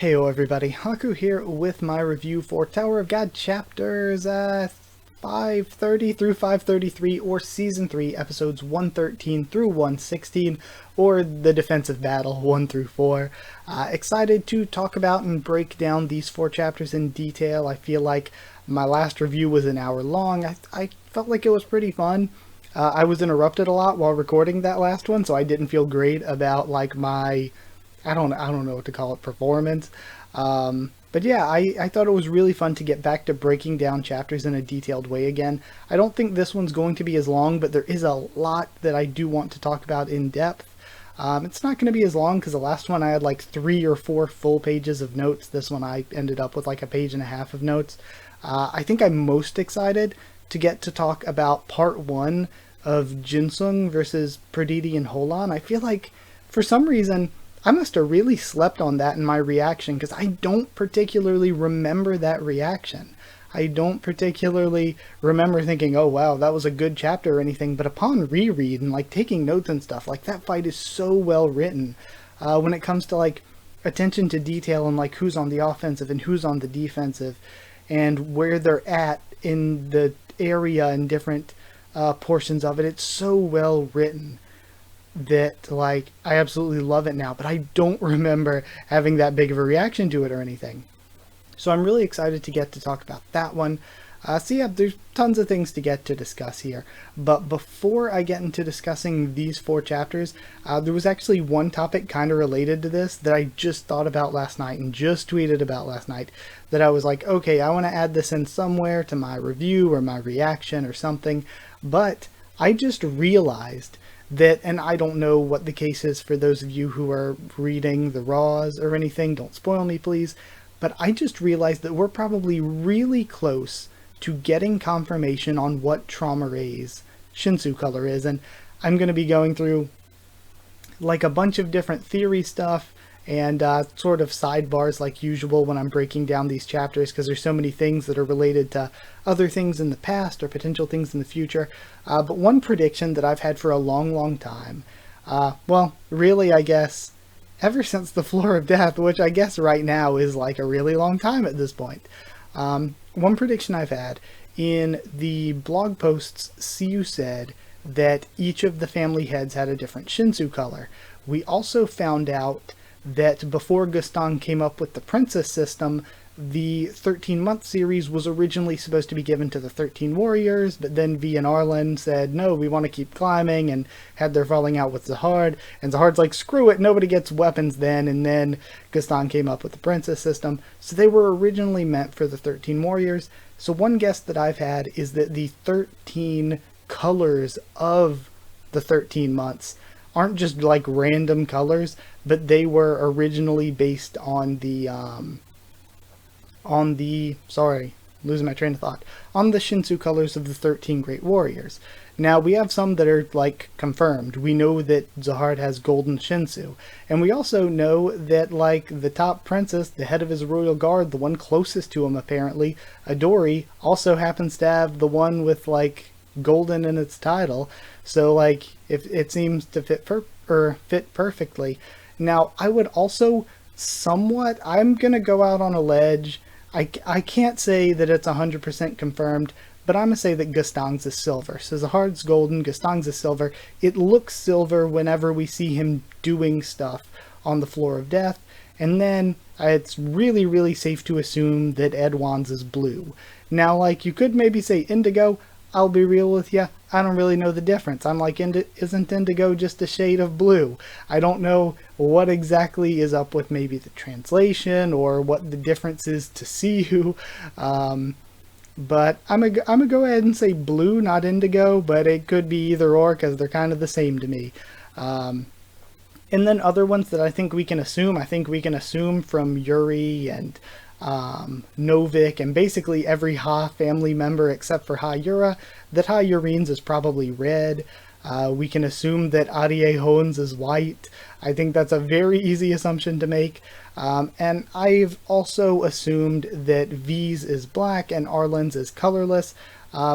Heyo everybody, Haku here with my review for Tower of God chapters 530 through 533, or Season 3 episodes 113 through 116, or the Defensive Battle 1 through 4. Excited to talk about and break down these four chapters in detail. I feel like my last review was an hour long. I felt like it was pretty fun. I was interrupted a lot while recording that last one, so I didn't feel great about like my I don't know what to call it, performance. But yeah, I thought it was really fun to get back to breaking down chapters in a detailed way again. I don't think this one's going to be as long, but there is a lot that I do want to talk about in depth. It's not going to be as long because the last one I had like 3 or 4 full pages of notes. This one I ended up with like a page and a half of notes. I think I'm most excited to get to talk about part 1 of Jinsung versus Purdidi and Holan. I feel like for some reason I must have really slept on that in my reaction, because I don't particularly remember that reaction. I don't particularly remember thinking, oh wow, that was a good chapter or anything, but upon reread and like taking notes and stuff, like that fight is so well written. When it comes to like attention to detail and like who's on the offensive and who's on the defensive and where they're at in the area and different portions of it, it's so well written that like I absolutely love it now, but I don't remember having that big of a reaction to it or anything. So I'm really excited to get to talk about that one. So yeah, there's tons of things to get to discuss here. But before I get into discussing these 4 chapters, there was actually one topic kind of related to this that I just thought about last night and just tweeted about last night, that I was like, okay, I want to add this in somewhere to my review or my reaction or something. But I just realized that, and I don't know what the case is for those of you who are reading the raws or anything, don't spoil me please, but I just realized that we're probably really close to getting confirmation on what Trauma Ray's Shinsu color is, and I'm going to be going through like a bunch of different theory stuff and sort of sidebars like usual when I'm breaking down these chapters, because there's so many things that are related to other things in the past or potential things in the future. But one prediction that I've had for a long time, well, really, I guess, ever since the Floor of Death, which I guess right now is like a really long time at this point. One prediction I've had in the blog posts, Siu said that each of the family heads had a different Shinsu color. We also found out that before Gustang came up with the princess system, the 13-month series was originally supposed to be given to the 13 warriors, but then V and Arlen said, no, we want to keep climbing, and had their falling out with Zahard, and Zahard's like, screw it, nobody gets weapons then, and then Gustang came up with the princess system. So they were originally meant for the 13 warriors. So one guess that I've had is that the 13 colors of the 13 months aren't just like random colors, but they were originally based on the sorry, losing my train of thought, on the Shinsu colors of the 13 Great Warriors. Now we have some that are like confirmed. We know that Zahard has golden Shinsu, and we also know that like the top princess, the head of his royal guard, the one closest to him apparently, Adori, also happens to have the one with like golden in its title. So like if it seems to fit perfectly. Now I would also somewhat, I'm gonna go out on a ledge. I can't say that it's 100% confirmed, but I'm gonna say that Gustang's is silver. So Zahard's golden, Gustang's is silver. It looks silver whenever we see him doing stuff on the Floor of Death, and then it's really safe to assume that Edwan's is blue. Now like you could maybe say indigo. I'll be real with you, I don't really know the difference. I'm like, isn't indigo just a shade of blue? I don't know what exactly is up with maybe the translation or what the difference is to Siu. But I'm gonna go ahead and say blue, not indigo, but it could be either or because they're kind of the same to me. And then other ones that I think we can assume from Yuri and Novik and basically every Ha family member except for Ha Yura, that Ha Yurine's is probably red. We can assume that Arie Hones is white. I think that's a very easy assumption to make. And I've also assumed that V's is black and Arlen's is colorless,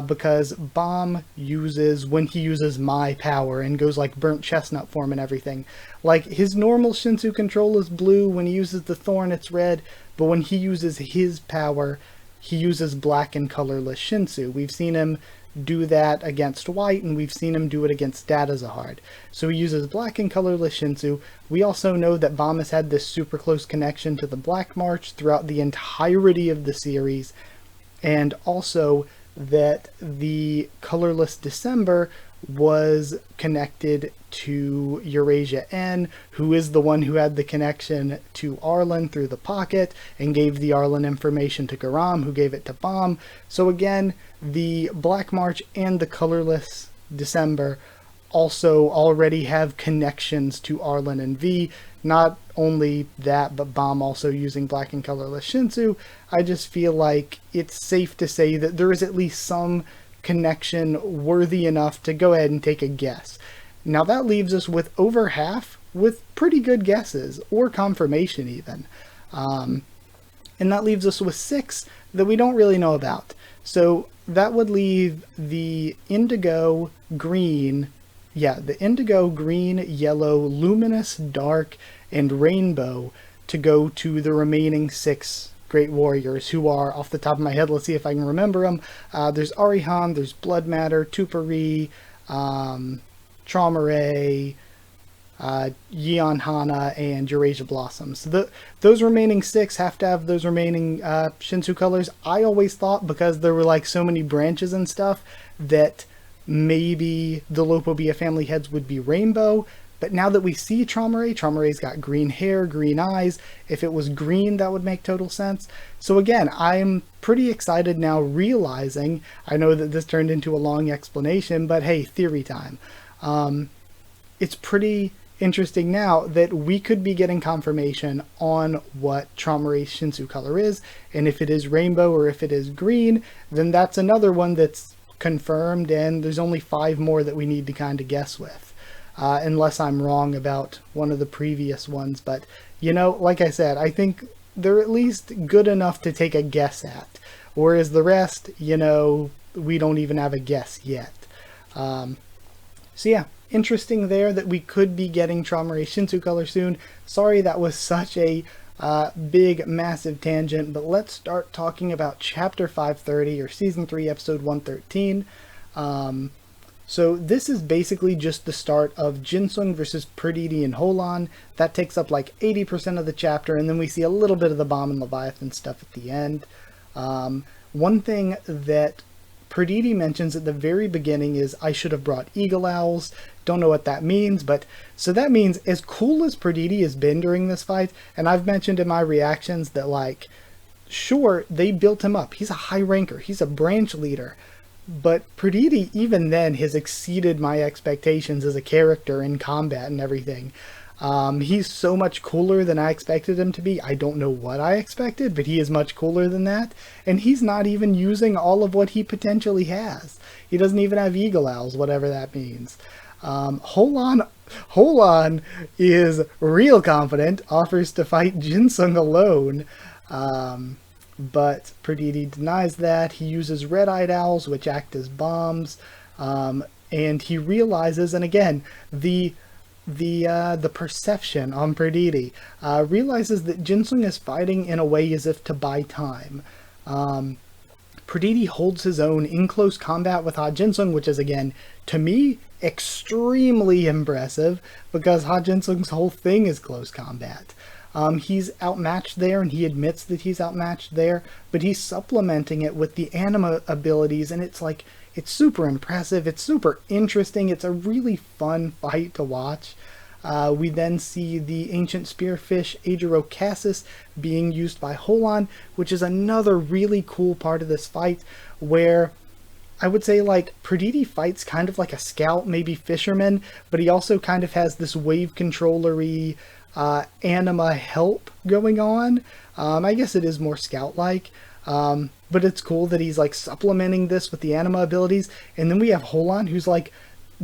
because Bomb uses, when he uses my power and goes like burnt chestnut form and everything, like his normal Shinsu control is blue, when he uses the thorn it's red, but when he uses his power, he uses black and colorless Shinsu. We've seen him do that against white, and we've seen him do it against Dadazahard. So he uses black and colorless Shinsu. We also know that Bomb has had this super close connection to the Black March throughout the entirety of the series, and also that the colorless December was connected to Eurasia N, who is the one who had the connection to Arlen through the pocket and gave the Arlen information to Garam, who gave it to Bomb. So again, the Black March and the colorless December also already have connections to Arlen and V. Not only that, but Bomb also using black and colorless Shinsu. I just feel like it's safe to say that there is at least some connection worthy enough to go ahead and take a guess. Now that leaves us with over half with pretty good guesses, or confirmation even. And that leaves us with 6 that we don't really know about. So that would leave the indigo, green, the indigo, green, yellow, luminous, dark, and rainbow to go to the remaining 6 Great Warriors, who are, off the top of my head, let's see if I can remember them. There's Arihan, there's Blood Matter, Tupari, Traumaray, Yeon Hana, and Eurasia Blossom. So those remaining 6 have to have those remaining Shinsu colors. I always thought, because there were like so many branches and stuff, that maybe the Lopobia family heads would be rainbow. But now that we see Traumaray's got green hair, green eyes. If it was green, that would make total sense. So again, I'm pretty excited now, realizing, I know that this turned into a long explanation, but hey, theory time. It's pretty interesting now that we could be getting confirmation on what Traumaray's Shinsu color is, and if it is rainbow or if it is green, then that's another one that's confirmed, and there's only 5 more that we need to kind of guess with. Unless I'm wrong about one of the previous ones. But, you know, like I said, I think they're at least good enough to take a guess at. Whereas the rest, you know, we don't even have a guess yet. So yeah, interesting there that we could be getting Traumaray Shinsu color soon. Sorry that was such a big, massive tangent, but let's start talking about Chapter 530, or Season 3, Episode 113. So this is basically just the start of Jinsung versus Purdidi and Holan. That takes up like 80% of the chapter, and then we see a little bit of the Bomb and Leviathan stuff at the end. One thing that Purdidi mentions at the very beginning is, I should have brought eagle owls. Don't know what that means, but so that means, as cool as Purdidi has been during this fight, and I've mentioned in my reactions that, like, sure, they built him up. He's a high ranker. He's a branch leader. But Purdidi, even then, has exceeded my expectations as a character in combat and everything. He's so much cooler than I expected him to be. I don't know what I expected, but he is much cooler than that. And he's not even using all of what he potentially has. He doesn't even have eagle owls, whatever that means. Holan is real confident, offers to fight Jinsung alone. But Purdidi denies that. He uses red-eyed owls, which act as bombs, and he realizes, and again, the perception on Purdidi realizes that Jinsung is fighting in a way as if to buy time. Purdidi holds his own in close combat with Ha Jinsung, which is, again, to me, extremely impressive, because Ha Jinsung's whole thing is close combat. He's outmatched there, and he admits that he's outmatched there, but he's supplementing it with the anima abilities, and it's like, it's super impressive, it's super interesting, it's a really fun fight to watch. We then see the ancient spearfish Aegirocasis being used by Holan, which is another really cool part of this fight, where I would say, like, Purdidi fights kind of like a scout, maybe fisherman, but he also kind of has this wave controller-y anima help going on. I guess it is more scout-like, but it's cool that he's like supplementing this with the anima abilities. And then we have Holan, who's like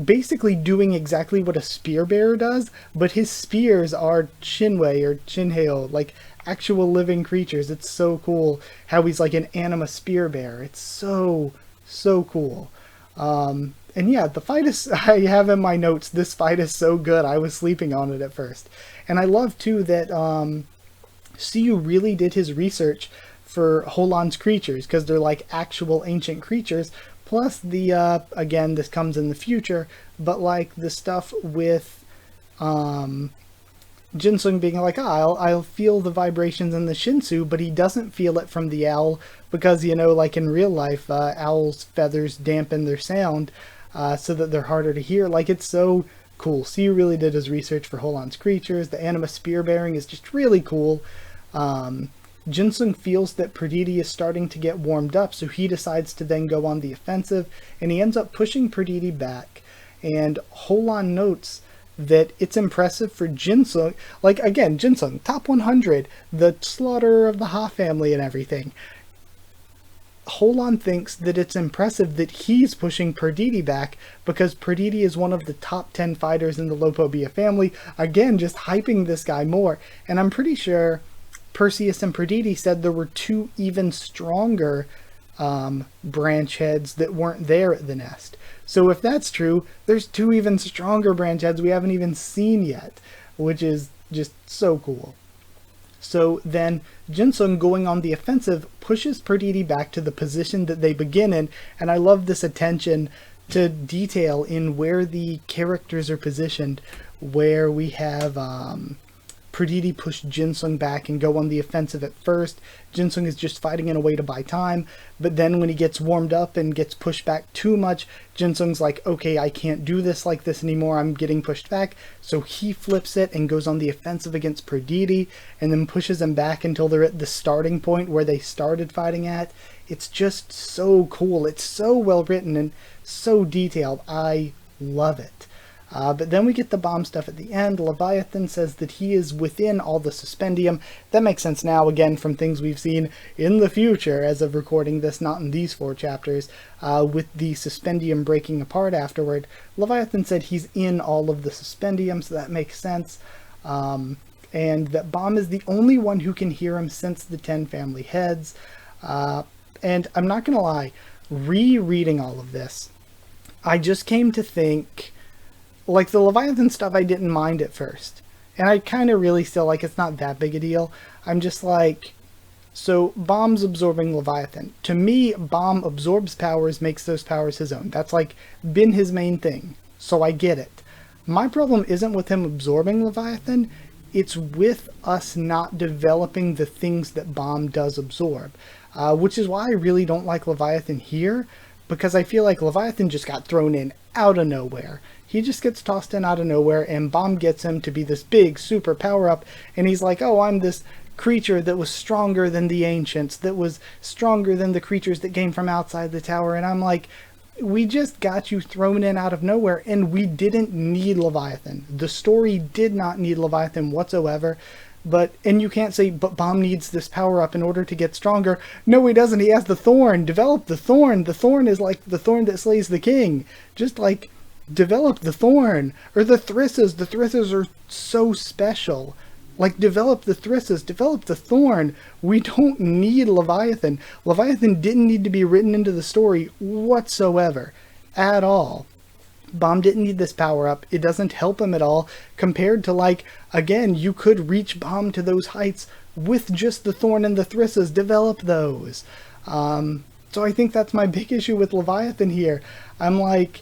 basically doing exactly what a spear bearer does, but his spears are Shinwei or Shinheo, like actual living creatures. It's so cool how he's like an anima spear bearer. It's so, so cool. And yeah, the fight is, I have in my notes, this fight is so good. I was sleeping on it at first. And I love too that Siyu really did his research for Holan's creatures, because they're like actual ancient creatures. Plus the, again, this comes in the future, but like the stuff with Jinsung being like, I'll feel the vibrations in the Shinsu, but he doesn't feel it from the owl because, you know, like in real life, owls' feathers dampen their sound so that they're harder to hear. Like, it's so cool. Siyu really did his research for Holan's creatures. The anima spear bearing is just really cool. Jinsung feels that Purdidi is starting to get warmed up, so he decides to then go on the offensive, and he ends up pushing Purdidi back. And Holan notes that it's impressive for Jinsung, like, again, Jinsung, top 100, the slaughterer of the Ha family and everything. Holan thinks that it's impressive that he's pushing Purdidi back because Purdidi is one of the top 10 fighters in the Lopobia family. Again, just hyping this guy more. And I'm pretty sure Perseus and Purdidi said there were 2 even stronger branch heads that weren't there at the nest. So if that's true, there's 2 even stronger branch heads we haven't even seen yet, which is just so cool. So then Jinsung, going on the offensive, pushes Purdidi back to the position that they begin in, and I love this attention to detail in where the characters are positioned, where we have Purdidi push Jinsung back and go on the offensive at first. Jinsung is just fighting in a way to buy time, but then when he gets warmed up and gets pushed back too much, Jinsung's like, okay, I can't do this like this anymore, I'm getting pushed back. So he flips it and goes on the offensive against Purdidi, and then pushes him back until they're at the starting point where they started fighting at. It's just so cool. It's so well written and so detailed. I love it. But then we get the bomb stuff at the end. Leviathan says that he is within all the suspendium. That makes sense now, again, from things we've seen in the future as of recording this, not in these 4 chapters, with the suspendium breaking apart afterward. Leviathan said he's in all of the suspendium, so that makes sense. And that Bomb is the only one who can hear him since the 10 family heads. And I'm not going to lie, rereading all of this, I just came to think, like, the Leviathan stuff I didn't mind at first. And I kind of really still, like, it's not that big a deal. I'm just like, so Bomb's absorbing Leviathan. To me, Bomb absorbs powers, makes those powers his own. That's, like, been his main thing. So I get it. My problem isn't with him absorbing Leviathan. It's with us not developing the things that Bomb does absorb. Which is why I really don't like Leviathan here. Because I feel like Leviathan just got thrown in out of nowhere. He just gets tossed in out of nowhere, and Bomb gets him to be this big super power-up, and he's like, oh, I'm this creature that was stronger than the ancients, that was stronger than the creatures that came from outside the tower, and I'm like, we just got you thrown in out of nowhere, and we didn't need Leviathan. The story did not need Leviathan whatsoever. And you can't say, but Bomb needs this power-up in order to get stronger. No, he doesn't. He has the thorn. Develop the thorn. The thorn is like the thorn that slays the king. Just, like, develop the thorn. Or the thrisses. The thrisses are so special. Like, develop the thrisses. Develop the thorn. We don't need Leviathan. Leviathan didn't need to be written into the story whatsoever. At all. Bomb didn't need this power up. It doesn't help him at all compared to, like, again, you could reach Bomb to those heights with just the thorn and the thrisses. Develop those. So I think that's my big issue with Leviathan here. I'm like,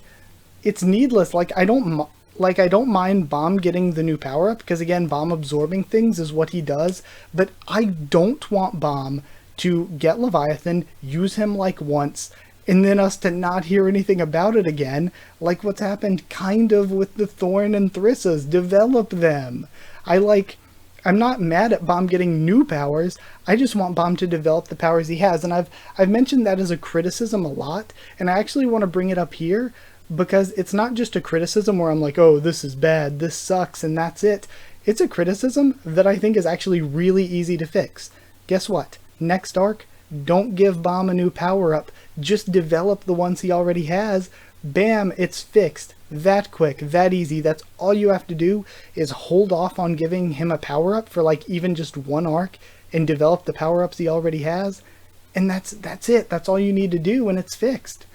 it's needless. Like, I don't mind Bomb getting the new power up because, again, Bomb absorbing things is what he does. But I don't want Bomb to get Leviathan, use him like once, and then us to not hear anything about it again, like what's happened kind of with the Thorn and Thrisses. Develop them. I'm not mad at Bomb getting new powers. I just want Bomb to develop the powers he has. And I've mentioned that as a criticism a lot, and I actually want to bring it up here because it's not just a criticism where I'm like, oh, this is bad, this sucks, and that's it. It's a criticism that I think is actually really easy to fix. Guess what? Next arc, don't give Bomb a new power-up. Just develop the ones he already has, bam, it's fixed. That quick, that easy. That's all you have to do is hold off on giving him a power-up for like even just one arc and develop the power-ups he already has. And that's it. That's all you need to do and it's fixed.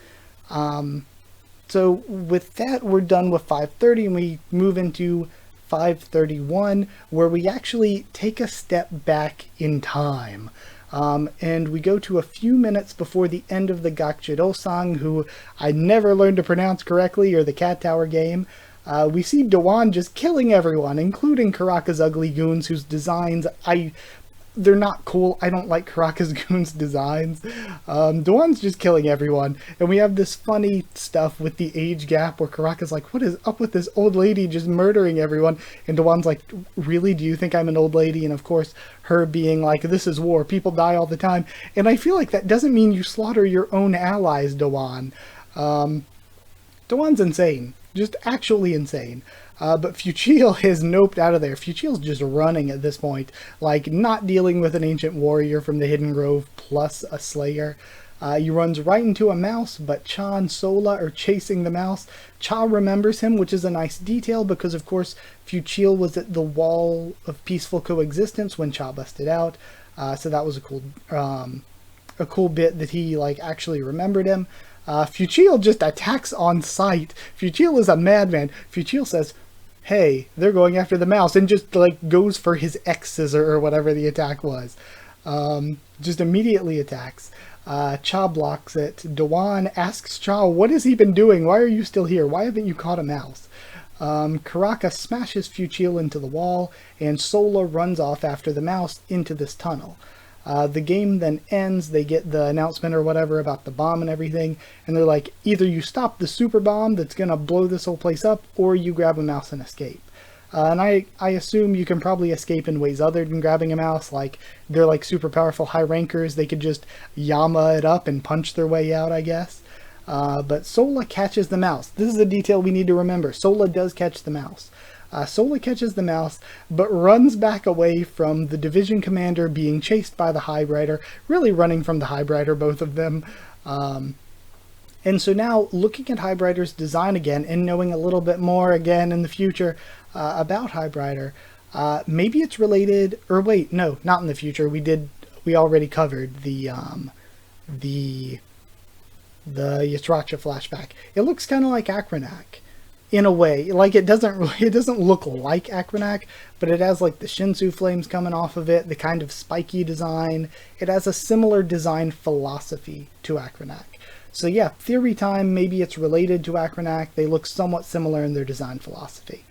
So with that, we're done with 530 and we move into 531, where we actually take a step back in time. And we go to a few minutes before the end of the Gakjidosang, who I never learned to pronounce correctly, or the Cat Tower game. We see Doan just killing everyone, including Karaka's ugly goons, whose designs they're not cool. I don't like Karaka's goons' designs. Doan's just killing everyone. And we have this funny stuff with the age gap where Karaka's like, what is up with this old lady just murdering everyone? And Doan's like, really? Do you think I'm an old lady? And of course, her being like, this is war. People die all the time. And I feel like that doesn't mean you slaughter your own allies, Doan. Doan's insane. Just actually insane. But Fuchil is noped out of there. Fuchil's just running at this point, like not dealing with an ancient warrior from the Hidden Grove plus a slayer. He runs right into a mouse, but Cha and Sola are chasing the mouse. Cha remembers him, which is a nice detail because, of course, Fuchil was at the Wall of Peaceful Coexistence when Cha busted out. So that was a cool bit that he like actually remembered him. Fuchil just attacks on sight. Fuchil is a madman. Fuchil says, hey, they're going after the mouse, and just like goes for his X scissor or whatever the attack was. Just immediately attacks. Cha blocks it. Doan asks Cha, what has he been doing? Why are you still here? Why haven't you caught a mouse? Karaka smashes Fuchil into the wall, and Sola runs off after the mouse into this tunnel. The game then ends. They get the announcement or whatever about the bomb and everything, and they're like, either you stop the super bomb that's gonna blow this whole place up, or you grab a mouse and escape. And I assume you can probably escape in ways other than grabbing a mouse, like they're like super powerful high rankers, they could just Yama it up and punch their way out, I guess. But Sola catches the mouse. This is a detail we need to remember. Sola does catch the mouse. Sola catches the mouse, but runs back away from the division commander being chased by the Highbrighter, really running from the Highbrighter, both of them. And so now, looking at Highbrighter's design again, and knowing a little bit more again in the future about Highbrighter, maybe it's related, or wait, no, not in the future. We already covered the Yatracha flashback. It looks kind of like Akranak. In a way, like it doesn't look like Akranak, but it has like the Shinsu flames coming off of it, the kind of spiky design. It has a similar design philosophy to Akranak. So yeah, theory time, maybe it's related to Akranak. They look somewhat similar in their design philosophy.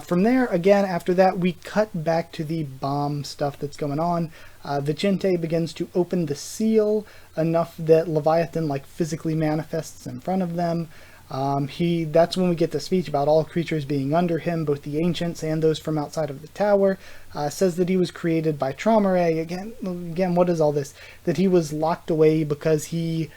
From there, again, after that, we cut back to the bomb stuff that's going on. Vicente begins to open the seal enough that Leviathan like physically manifests in front of them. That's when we get the speech about all creatures being under him, both the ancients and those from outside of the tower. Says that he was created by Traumare. Again, what is all this? That he was locked away because he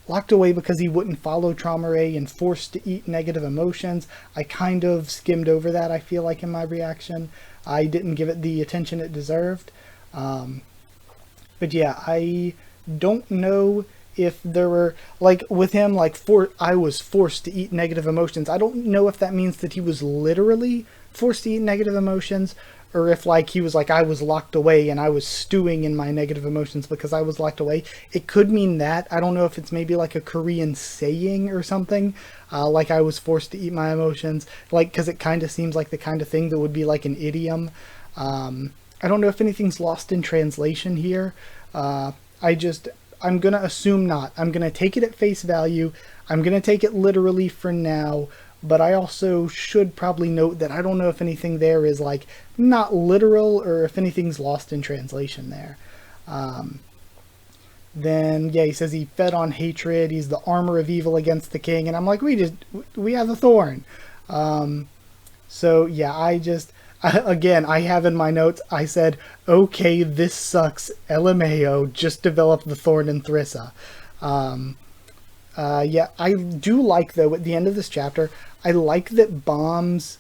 wouldn't follow Traumare and forced to eat negative emotions. I kind of skimmed over that, I feel like, in my reaction. I didn't give it the attention it deserved. But yeah, I don't know if there were, like, with him, like, I was forced to eat negative emotions. I don't know if that means that he was literally forced to eat negative emotions, or if, like, he was like, I was locked away and I was stewing in my negative emotions because I was locked away. It could mean that. I don't know if it's maybe like a Korean saying or something, like I was forced to eat my emotions, like, because it kind of seems like the kind of thing that would be like an idiom. I don't know if anything's lost in translation here. I'm going to assume not. I'm going to take it at face value. I'm going to take it literally for now, but I also should probably note that I don't know if anything there is like not literal or if anything's lost in translation there. Then, yeah, he says he fed on hatred. He's the armor of evil against the king. And I'm like, we have the thorn. So yeah, again, I have in my notes, I said, okay, this sucks. LMAO, just developed the Thorn and Thrissa. Yeah, I do like, though, at the end of this chapter, I like Bomb's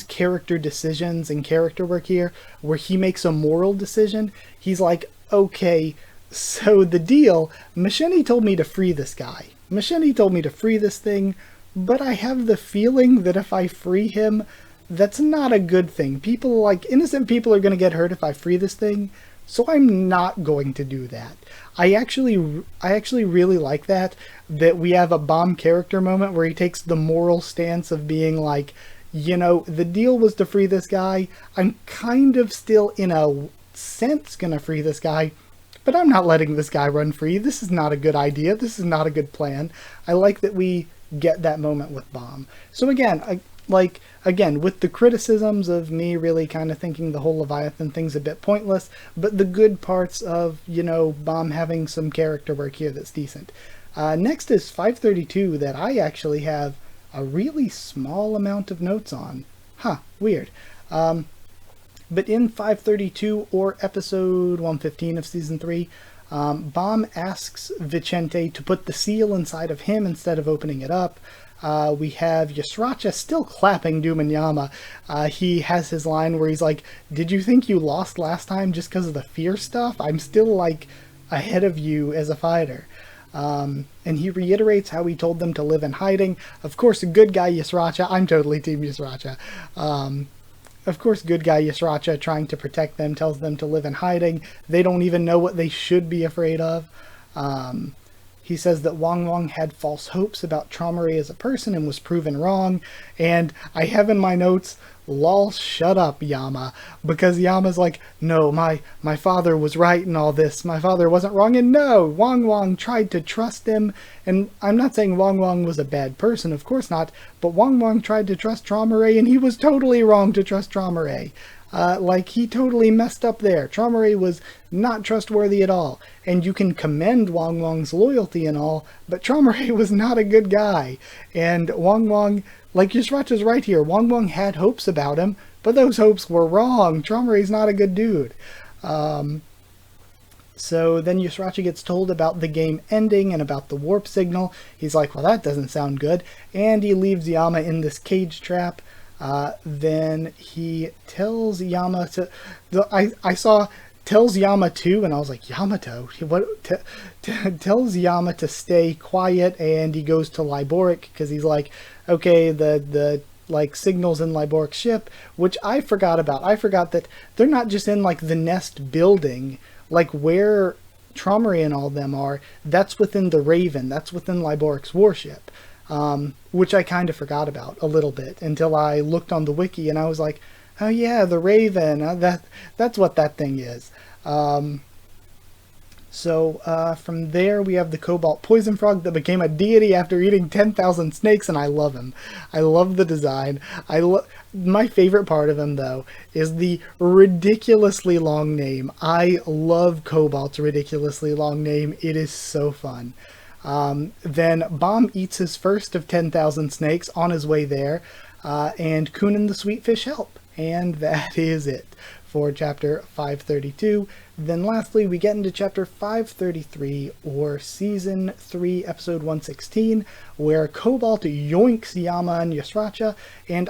character decisions and character work here, where he makes a moral decision. He's like, okay, So the deal, Machete told me to free this guy. Machete told me to free this thing, but I have the feeling that if I free him, that's not a good thing. People, like, innocent people are going to get hurt if I free this thing, so I'm not going to do that. I actually really like that we have a Bomb character moment where he takes the moral stance of being like, you know, the deal was to free this guy. I'm kind of still, in a sense, gonna free this guy, but I'm not letting this guy run free. This is not a good idea. This is not a good plan. I like that we get that moment with Bomb. So again, again, with the criticisms of me really kind of thinking the whole Leviathan thing's a bit pointless, but the good parts of, you know, Bomb having some character work here that's decent. Next is 532 that I actually have a really small amount of notes on. Huh, weird. But in 532, or episode 115 of season 3, Bomb asks Vicente to put the seal inside of him instead of opening it up. We have Yasracha still clapping Doom and Yama. He has his line where he's like, "Did you think you lost last time just because of the fear stuff? I'm still, like, ahead of you as a fighter." And he reiterates how he told them to live in hiding. Of course, good guy Yasracha. I'm totally team Yasracha. Of course, good guy Yasracha, trying to protect them, tells them to live in hiding. They don't even know what they should be afraid of. He says that Wang Wang had false hopes about Traumeré as a person and was proven wrong. And I have in my notes, lol, shut up, Yama. Because Yama's like, no, my father was right in all this. My father wasn't wrong. And no, Wang Wang tried to trust him. And I'm not saying Wang Wang was a bad person, of course not. But Wang Wang tried to trust Traumeré, and he was totally wrong to trust Traumeré. Like, he totally messed up there. Traumeré was not trustworthy at all. And you can commend Wang Wang's loyalty and all, but Traumeré was not a good guy. And Wang Wang, like Yasracha's right here, Wang Wang had hopes about him, but those hopes were wrong. Traumeré's not a good dude. So then Yasracha gets told about the game ending and about the warp signal. He's like, well, that doesn't sound good. And he leaves Yama in this cage trap. Then he tells Yama to... I saw tells Yama to, and I was like, Yamato? What? Tells Yama to stay quiet, and he goes to Liboric, because he's like, okay, the like signals in Liboric's ship, which I forgot about. I forgot that they're not just in like the nest building, like where Traumeré and all of them are, that's within the Raven, that's within Liboric's warship. Which I kind of forgot about a little bit until I looked on the wiki and I was like, oh yeah, the Raven, that's what that thing is. So from there we have the Cobalt Poison Frog that became a deity after eating 10,000 snakes, and I love him. I love the design. My favorite part of him, though, is the ridiculously long name. I love Cobalt's ridiculously long name. It is so fun. Then Bomb eats his first of 10,000 snakes on his way there, and Kun and the Sweetfish help. And that is it for chapter 532. Then lastly, we get into chapter 533, or season 3, episode 116, where Cobalt yoinks Yama and Yasracha, and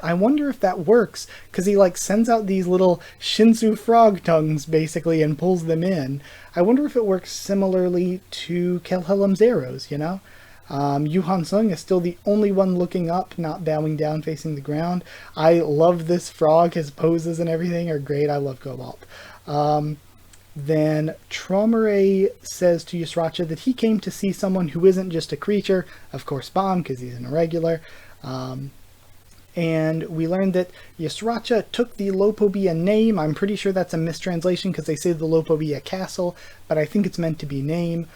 I wonder if that works, because he like sends out these little Shinsu frog tongues, basically, and pulls them in. I wonder if it works similarly to Kelhelm's arrows, you know? Jinsung is still the only one looking up, not bowing down, facing the ground. I love this frog. His poses and everything are great. I love Cobalt. Then Traumeré says to Yasracha that he came to see someone who isn't just a creature, of course Bomb, because he's an irregular. And we learned that Yasracha took the Lopobia name. I'm pretty sure that's a mistranslation because they say the Lopobia castle, but I think it's meant to be name.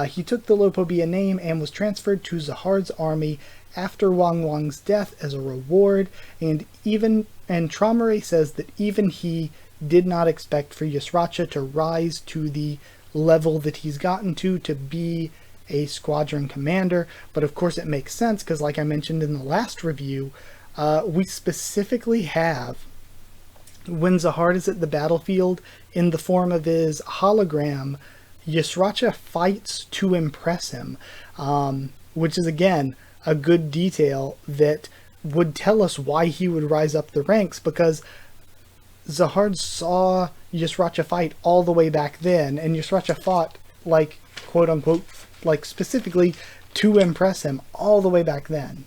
He took the Lopobia name and was transferred to Zahar's army after Wang Wang's death as a reward, and Traumeré says that even he did not expect for Yasracha to rise to the level that he's gotten to be a squadron commander, but of course it makes sense because, like I mentioned in the last review, we specifically have, when Zahar is at the battlefield in the form of his hologram, Yasracha fights to impress him, which is again a good detail that would tell us why he would rise up the ranks, because Zahard saw Yusracha fight all the way back then, and Yusracha fought, like, quote unquote, like, specifically to impress him all the way back then.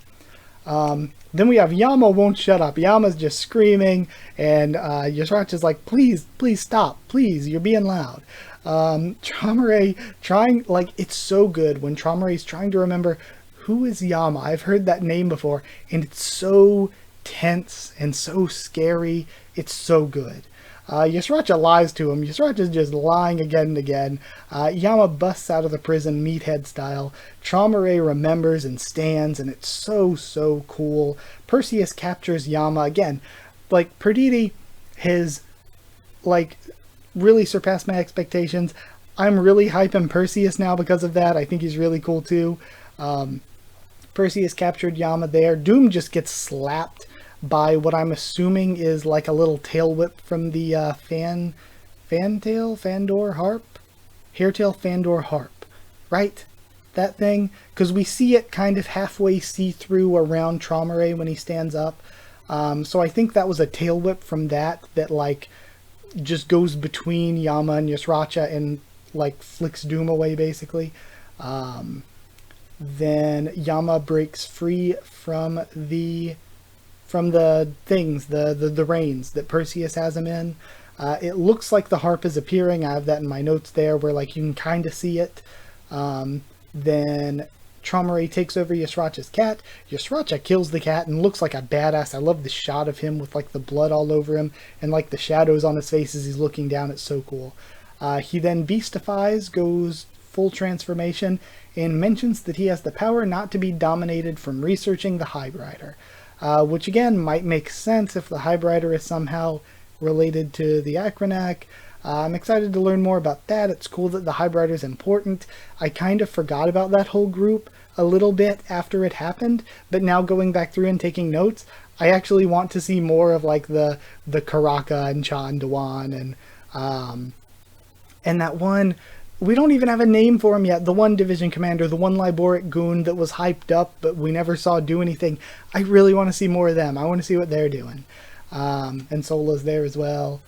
Then we have Yama won't shut up. Yama's just screaming, and Yusracha's like, please, please stop. Please, you're being loud. Traumare trying, like, it's so good when Traumare's trying to remember who is Yama. I've heard that name before, and it's so tense and so scary. It's so good. Yusracha lies to him. Yusracha's just lying again and again. Yama busts out of the prison meathead style. Traumare remembers and stands, and it's so cool. Perseus captures Yama again. Like, Purdidi has, like, really surpassed my expectations. I'm really hyping Perseus now because of that. I think he's really cool too. Perseus captured Yama there. Doom just gets slapped by what I'm assuming is like a little tail whip from the Fandor harp? Hairtail Fandor harp, right? That thing? Because we see it kind of halfway see-through around Traumare when he stands up. So I think that was a tail whip from that like just goes between Yama and Yusracha and like flicks Doom away basically. Then Yama breaks free from the things, the reins that Perseus has him in. It looks like the harp is appearing. I have that in my notes there where like you can kind of see it. Then Traumare takes over Yusracha's cat. Yusracha kills the cat and looks like a badass. I love the shot of him with like the blood all over him and like the shadows on his face as he's looking down. It's so cool. He then beastifies, goes full transformation, and mentions that he has the power not to be dominated from researching the Highbrider. Which again might make sense if the Highbrider is somehow related to the Akranak. I'm excited to learn more about that. It's cool that the Highbrider is important. I kind of forgot about that whole group a little bit after it happened, but now going back through and taking notes, I actually want to see more of like the Karaka and Cha and Dewan and that one. We don't even have a name for him yet. The one division commander, the one Liboric goon that was hyped up, but we never saw do anything. I really want to see more of them. I want to see what they're doing. And Sola's there as well.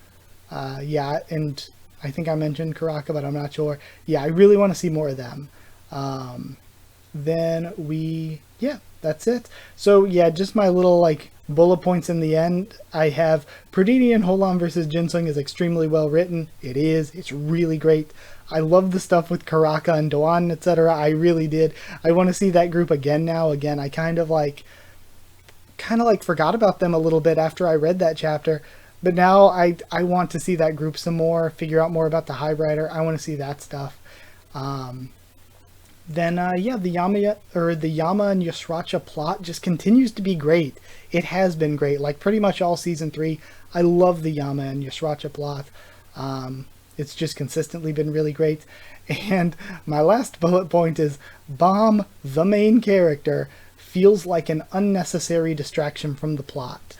Yeah, and I think I mentioned Karaka, but I'm not sure. Yeah, I really want to see more of them. Yeah, that's it. So yeah, just my little like bullet points in the end. I have Purdidi Holan versus Jinsung is extremely well written. It is. It's really great. I love the stuff with Karaka and Doan, etc. I really did. I want to see that group again now. Again, I kind of like forgot about them a little bit after I read that chapter. But now I want to see that group some more, figure out more about the Highbrider. I want to see that stuff. Yeah, the Yama and Yusracha plot just continues to be great. It has been great, like pretty much all season 3. I love the Yama and Yusracha plot. It's just consistently been really great. And my last bullet point is Bomb, the main character, feels like an unnecessary distraction from the plot.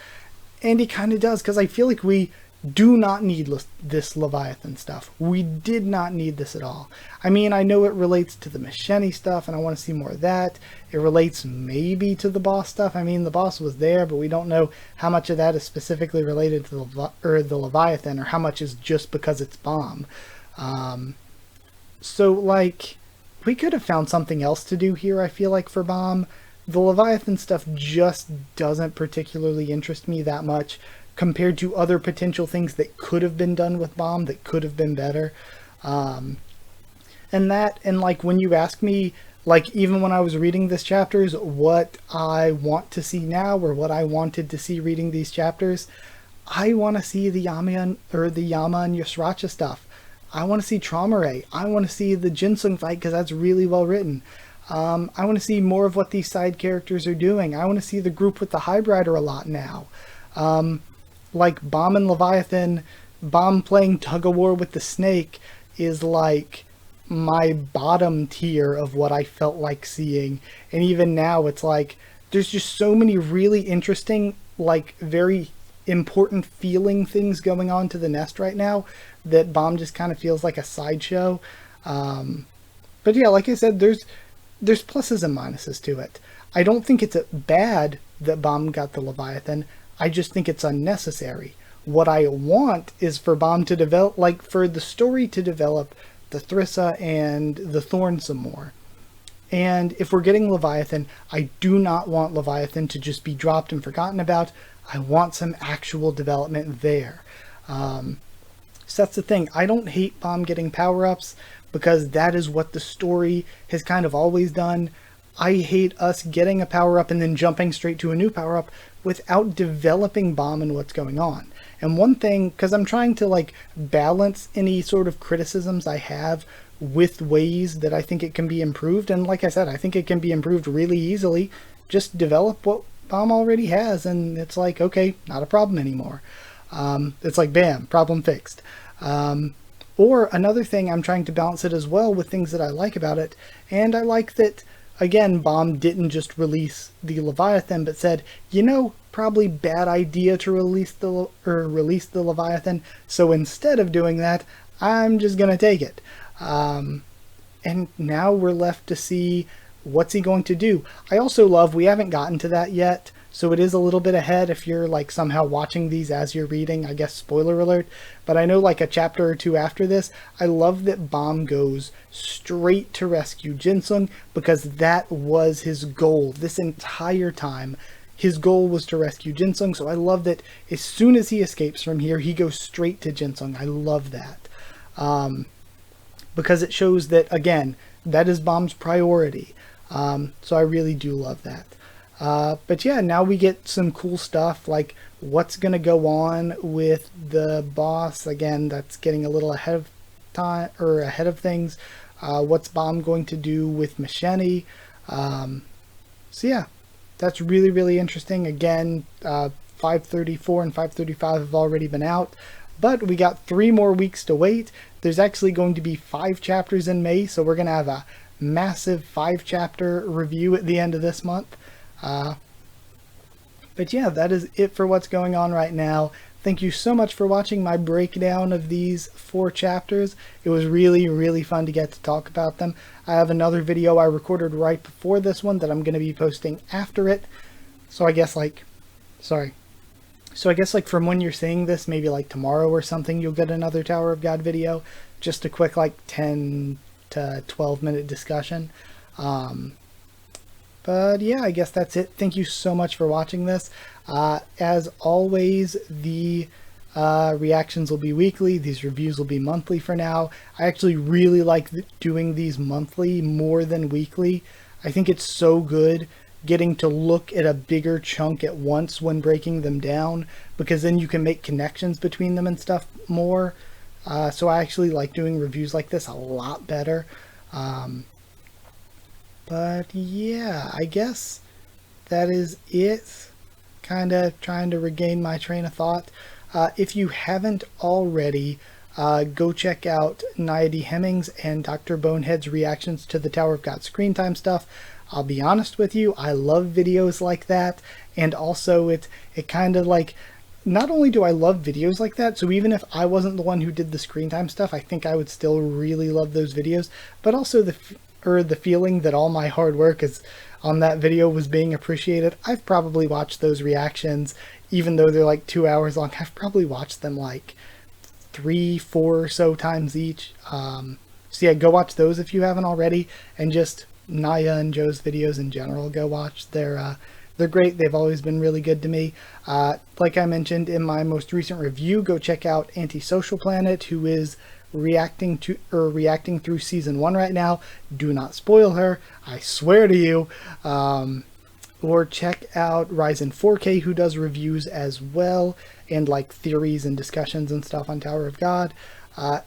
And he kind of does, because I feel like we do not need this Leviathan stuff. We did not need this at all. I mean, I know it relates to the Machete stuff, and I want to see more of that. It relates maybe to the boss stuff. I mean, the boss was there, but we don't know how much of that is specifically related to the Leviathan, or how much is just because it's Bomb. So, like, we could have found something else to do here, I feel like, for Bomb. The Leviathan stuff just doesn't particularly interest me that much compared to other potential things that could have been done with Bomb that could have been better. And like when you ask me, like even when I was reading this chapters, what I want to see now or what I wanted to see reading these chapters, I want to see the Yama and Yusracha stuff. I want to see Traumare. I want to see the Jinsung fight because that's really well written. I want to see more of what these side characters are doing. I want to see the group with the Highbrider a lot now. Like Bomb and Leviathan, Bomb playing tug-of-war with the snake is like my bottom tier of what I felt like seeing. And even now it's like there's just so many really interesting, like very important feeling things going on to the nest right now that Bomb just kind of feels like a sideshow. But yeah, like I said, there's pluses and minuses to it. I don't think it's bad that Bomb got the Leviathan. I just think it's unnecessary. What I want is for Bomb to develop, like for the story to develop the Thrissa and the Thorn some more. And if we're getting Leviathan, I do not want Leviathan to just be dropped and forgotten about. I want some actual development there. So that's the thing. I don't hate Bomb getting power-ups because that is what the story has kind of always done. I hate us getting a power-up and then jumping straight to a new power-up without developing Bomb and what's going on. And one thing, because I'm trying to like balance any sort of criticisms I have with ways that I think it can be improved. And like I said, I think it can be improved really easily. Just develop what Bomb already has and it's like, okay, not a problem anymore. It's like, bam, problem fixed. Or another thing, I'm trying to balance it as well with things that I like about it. And I like that, again, Bomb didn't just release the Leviathan, but said, you know, probably bad idea to release the Leviathan. So instead of doing that, I'm just going to take it. And now we're left to see what's he going to do. I also love, we haven't gotten to that yet, so it is a little bit ahead if you're like somehow watching these as you're reading, I guess spoiler alert, but I know like a chapter or two after this, I love that Bomb goes straight to rescue Jinsung because that was his goal this entire time. His goal was to rescue Jinsung, so I love that as soon as he escapes from here, he goes straight to Jinsung. I love that. Because it shows that, again, that is Bomb's priority. So I really do love that. But yeah, now we get some cool stuff like what's going to go on with the boss. Again, that's getting a little ahead of time or ahead of things. What's Bomb going to do with Machete? So yeah, that's really, really interesting. Again, 534 and 535 have already been out, but we got 3 more weeks to wait. There's actually going to be 5 chapters in May, so we're going to have a massive 5-chapter review at the end of this month. But yeah, that is it for what's going on right now. Thank you so much for watching my breakdown of these 4 chapters. It was really, really fun to get to talk about them. I have another video I recorded right before this one that I'm going to be posting after it. So I guess like, from when you're seeing this, maybe like tomorrow or something, you'll get another Tower of God video. Just a quick like 10 to 12 minute discussion. But yeah, I guess that's it. Thank you so much for watching this. As always, the reactions will be weekly. These reviews will be monthly for now. I actually really like doing these monthly more than weekly. I think it's so good getting to look at a bigger chunk at once when breaking them down, because then you can make connections between them and stuff more. So I actually like doing reviews like this a lot better. But yeah, I guess that is it. Kind of trying to regain my train of thought. If you haven't already, go check out Nia D. Hemmings and Dr. Bonehead's reactions to the Tower of God screen time stuff. I'll be honest with you, I love videos like that, and also it kind of like, not only do I love videos like that, so even if I wasn't the one who did the screen time stuff, I think I would still really love those videos, but also the feeling that all my hard work is on that video was being appreciated. I've probably watched those reactions, even though they're like 2 hours long, I've probably watched them like 3-4 or so times each. So yeah, go watch those if you haven't already, and just Naya and Joe's videos in general, go watch. They're great. They've always been really good to me. Like I mentioned in my most recent review, go check out Antisocial Planet, who is reacting through season 1 right now. Do not spoil her, I swear to you. Or check out Ryzen 4K, who does reviews as well, and like theories and discussions and stuff on Tower of God.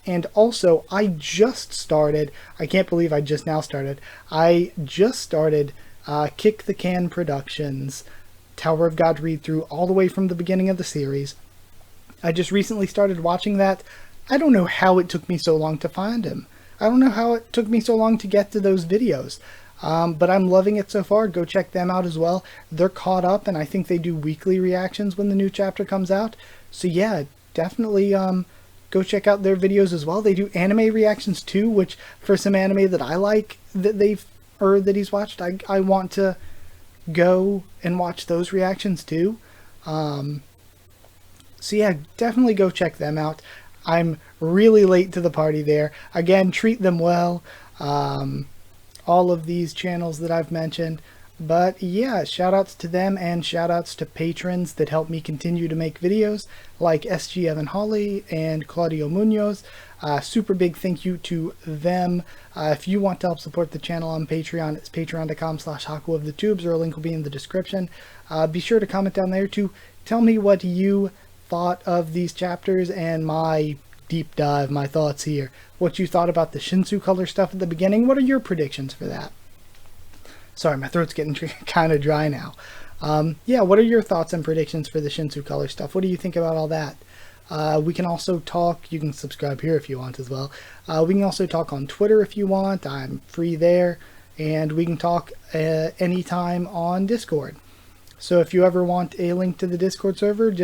And also, I just started, I can't believe I just now started, Kick the Can Productions Tower of God read through all the way from the beginning of the series. I just recently started watching that. I don't know how it took me so long to find him. I don't know how it took me so long to get to those videos. But I'm loving it so far. Go check them out as well. They're caught up, and I think they do weekly reactions when the new chapter comes out. So yeah, definitely go check out their videos as well. They do anime reactions too, which for some anime that I like that that he's watched, I want to go and watch those reactions too. So yeah, definitely go check them out. I'm really late to the party there. Again, treat them well. All of these channels that I've mentioned. But yeah, shout outs to them and shout outs to patrons that help me continue to make videos like SG Evan Hawley and Claudio Munoz. Super big thank you to them. If you want to help support the channel on Patreon, it's patreon.com/Haku of the Tubes, or a link will be in the description. Be sure to comment down there to tell me what you thought of these chapters and my deep dive, my thoughts here. What you thought about the Shinsu color stuff at the beginning. What are your predictions for that? Sorry, my throat's getting kind of dry now. Yeah, what are your thoughts and predictions for the Shinsu color stuff? What do you think about all that? We can also talk. You can subscribe here if you want as well. We can also talk on Twitter if you want. I'm free there. And we can talk anytime on Discord. So if you ever want a link to the Discord server,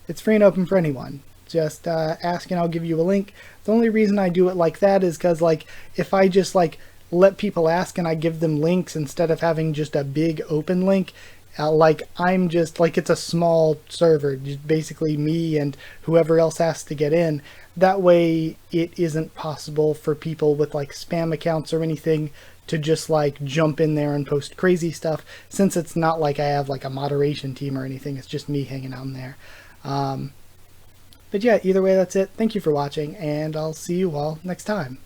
it's free and open for anyone. Just ask and I'll give you a link. The only reason I do it like that is because, like, if I just let people ask and I give them links instead of having just a big open link, I'm just it's a small server, just basically me and whoever else has to get in. That way it isn't possible for people with spam accounts or anything to just jump in there and post crazy stuff, since it's not like I have a moderation team or anything. It's just me hanging out in there. But yeah, either way, that's it. Thank you for watching, and I'll see you all next time.